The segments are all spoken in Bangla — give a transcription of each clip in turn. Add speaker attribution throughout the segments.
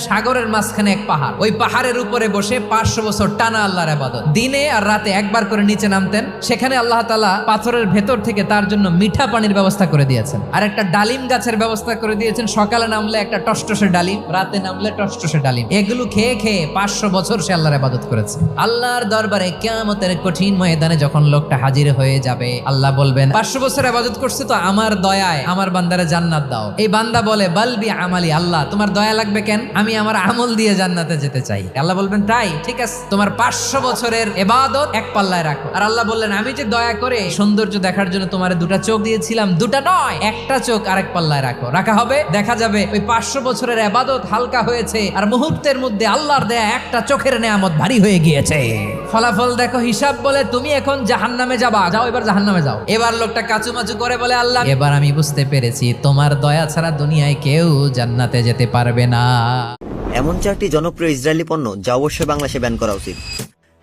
Speaker 1: সাগরের মাঝখানে এক পাহাড়, ওই পাহাড়ের উপরে বসে 500 বছর টানা আল্লাহর ইবাদত। দিনে আর রাতে একবার করে নিচে নামতেন। সেখানে আল্লাহ তাআলা পাথরের ভেতর থেকে তার জন্য মিঠা পানির ব্যবস্থা করে দিয়েছেন, আর একটা ডালিম গাছের ব্যবস্থা করে দিয়েছেন। সকালে নামলে একটা টসটসে ডালিম, রাতে নামলে টসটসে ডালিম। এগুলো খেয়ে খেয়ে 500 বছর সে আল্লাহর ইবাদত করেছে। আল্লাহর দরবারে কিয়ামতের কঠিন ময়দানে যখন লোকটা হাজির হয়ে যাবে, আল্লাহ বলবেন 500 বছর ইবাদত করছে তো আমার দয়ায় আমার বান্দারে জান্নাত দাও। এই বান্দা বলে বালবি আমালি, আল্লাহ তোমার দয়া লাগবে কেন? আমি আমার আমল দিয়ে জান্নাতে যেতে চাই। আল্লাহ বলবেন তাই ঠিক আছে, তোমার 500 বছরের ইবাদত এক পাল্লায় রাখো। আর আল্লাহ বললেন আমি যে দয়া করে সৌন্দর্য দেখার জন্য তোমার দুটা চোখ দিয়েছিলাম, দুটা নয় একটা চোখ আরেক পাল্লায় রাখো। রাখা হবে, দেখা যাবে ওই 500 বছরের ইবাদত হালকা হয়েছে, আর মুহূর্তের মধ্যে আল্লাহর দেয়া একটা চোখের নেয়ামত ভারী হয়ে গিয়েছে। ফলাফল দেখো, হিসাব বলে তুমি এখন জাহান্নামে যাবা, যাও এবার জাহান্নামে যাও। এবার লোকটা কাচুমাচু করে বলে আল্লাহ এবার আমি বুঝতে পেরেছি তোমার দয়া ছাড়া দুনিয়ায় কেউ জান্নাতে যেতে পারবে না।
Speaker 2: এমন 4টি জনপ্রিয় ইসরায়েলি পণ্য যা অবশ্যই বাংলাদেশে ব্যান করা উচিত।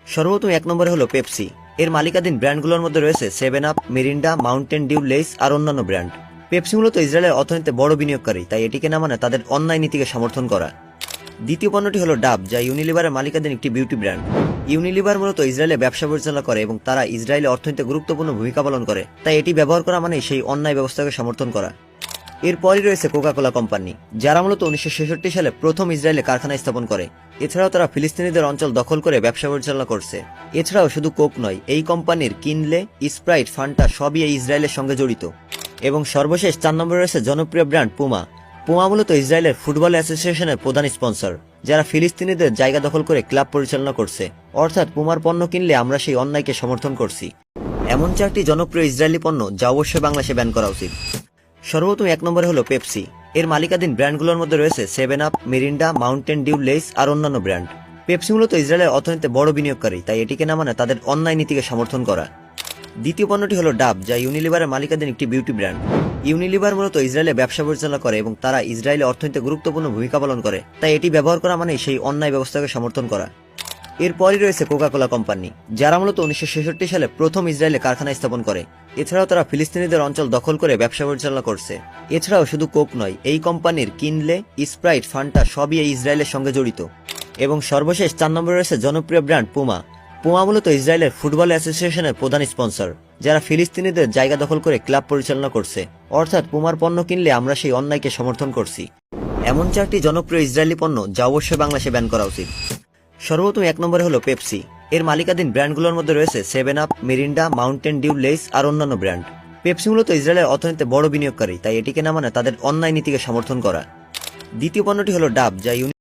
Speaker 2: সর্বপ্রথম 1 নম্বরে হলো পেপসি। এর মালিকাধীন ব্র্যান্ডগুলোর মধ্যে রয়েছে 7 Up, Mirinda, Mountain Dew, Lay's আর অন্যান্য ব্র্যান্ড। পেপসি মূলত ইসরায়েলের অর্থনীতিতে বড় বিনিয়োগকারী, তাই এটিকে না মানে তাদের অন্যায় নীতিকে সমর্থন করা। দ্বিতীয় পণ্যটি হলো ডাব, যা ইউনিলিভারের মালিকাধীন একটি বিউটি ব্র্যান্ড। ইউনিলিভার মূলত ইসরায়েলে ব্যবসা পরিচালনা করে এবং তারা ইসরায়েলের অর্থনীতিতে গুরুত্বপূর্ণ ভূমিকা পালন করে, তাই এটি ব্যবহার করা মানে সেই অন্যায় ব্যবস্থাকে সমর্থন করা। এরপরই রয়েছে কোকা কোলা কোম্পানি, যারা মূলত 1966 সালে প্রথম ইসরায়েলে কারখানা স্থাপন করে। এছাড়াও তারা ফিলিস্তিনিদের অঞ্চল দখল করে ব্যবসা পরিচালনা করছে। এছাড়াও শুধু কোক নয়, এই কোম্পানির কিনলে, স্প্রাইট, ফান্টা সবই এই ইসরায়েলের সঙ্গে জড়িত। এবং সর্বশেষ 4 নম্বরে রয়েছে জনপ্রিয় ব্র্যান্ড পুমা। পুমা মূলত ইসরায়েলের ফুটবল অ্যাসোসিয়েশনের প্রধান স্পন্সর, যারা ফিলিস্তিনিদের জায়গা দখল করে ক্লাব পরিচালনা করছে। অর্থাৎ পুমার পণ্য কিনলে আমরা সেই অন্যায়কে সমর্থন করছি। এমন 4টি জনপ্রিয় ইসরায়েলি পণ্য যা অবশ্যই বাংলাদেশে ব্যান করা উচিত। সর্বপ্রথম 1 নম্বরে হলো পেপসি। এর মালিকাধীন ব্র্যান্ডগুলোর মধ্যে রয়েছে 7 Up, Mirinda, Mountain Dew, Lay's আর অন্যান্য ব্র্যান্ড। পেপসি মূলত ইসরায়েলের অর্থনীতিতে বড় বিনিয়োগকারী, তাই এটিকে না মানে তাদের অন্যায় নীতিকে সমর্থন করা। দ্বিতীয় পণ্যটি হলো ডাব, যা ইউনিলিভারের মালিকাধীন একটি বিউটি ব্র্যান্ড। ইউনিলিভার মূলত ইসরায়েলে ব্যবসা পরিচালনা করে এবং তারা ইসরায়েলের অর্থনীতিতে গুরুত্বপূর্ণ ভূমিকা পালন করে, তাই এটি ব্যবহার করা মানে সেই অন্যায় ব্যবস্থাকে সমর্থন করা। এরপরই রয়েছে কোকা কোলা কোম্পানি, যারা মূলত 1966 সালে প্রথম ইসরায়েলে কারখানা স্থাপন করে। এছাড়াও তারা ফিলিস্তিনিদের অঞ্চল দখল করে ব্যবসা পরিচালনা করছে। এছাড়াও শুধু কোক নয়, এই কোম্পানির কিনলে, স্প্রাইট, ফান্টা সবই এই ইসরায়েলের সঙ্গে জড়িত। এবং সর্বশেষ 4 নম্বরে রয়েছে জনপ্রিয় ব্র্যান্ড পুমা। পুমা মূলত ইসরায়েলের ফুটবল অ্যাসোসিয়েশনের প্রধান স্পন্সর, যারা ফিলিস্তিনিদের জায়গা দখল করে ক্লাব পরিচালনা করছে। অর্থাৎ পুমার পণ্য কিনলে আমরা সেই অন্যায়কে সমর্থন করছি। এমন 4টি জনপ্রিয় ইসরায়েলি পণ্য যা অবশ্যই বাংলাদেশে ব্যান করা উচিত। সর্বপ্রথম 1 নম্বরে হলো পেপসি। এর মালিকাধীন ব্র্যান্ডগুলোর মধ্যে রয়েছে 7 Up, Mirinda, Mountain Dew, Lay's আর অন্যান্য ব্র্যান্ড। পেপসি মূলত ইসরায়েলের অর্থনীতিতে বড় বিনিয়োগকারী, তাই এটিকে না মানে তাদের অন্যায় নীতিকে সমর্থন করা। দ্বিতীয় পণ্যটি হলো ডাব, যা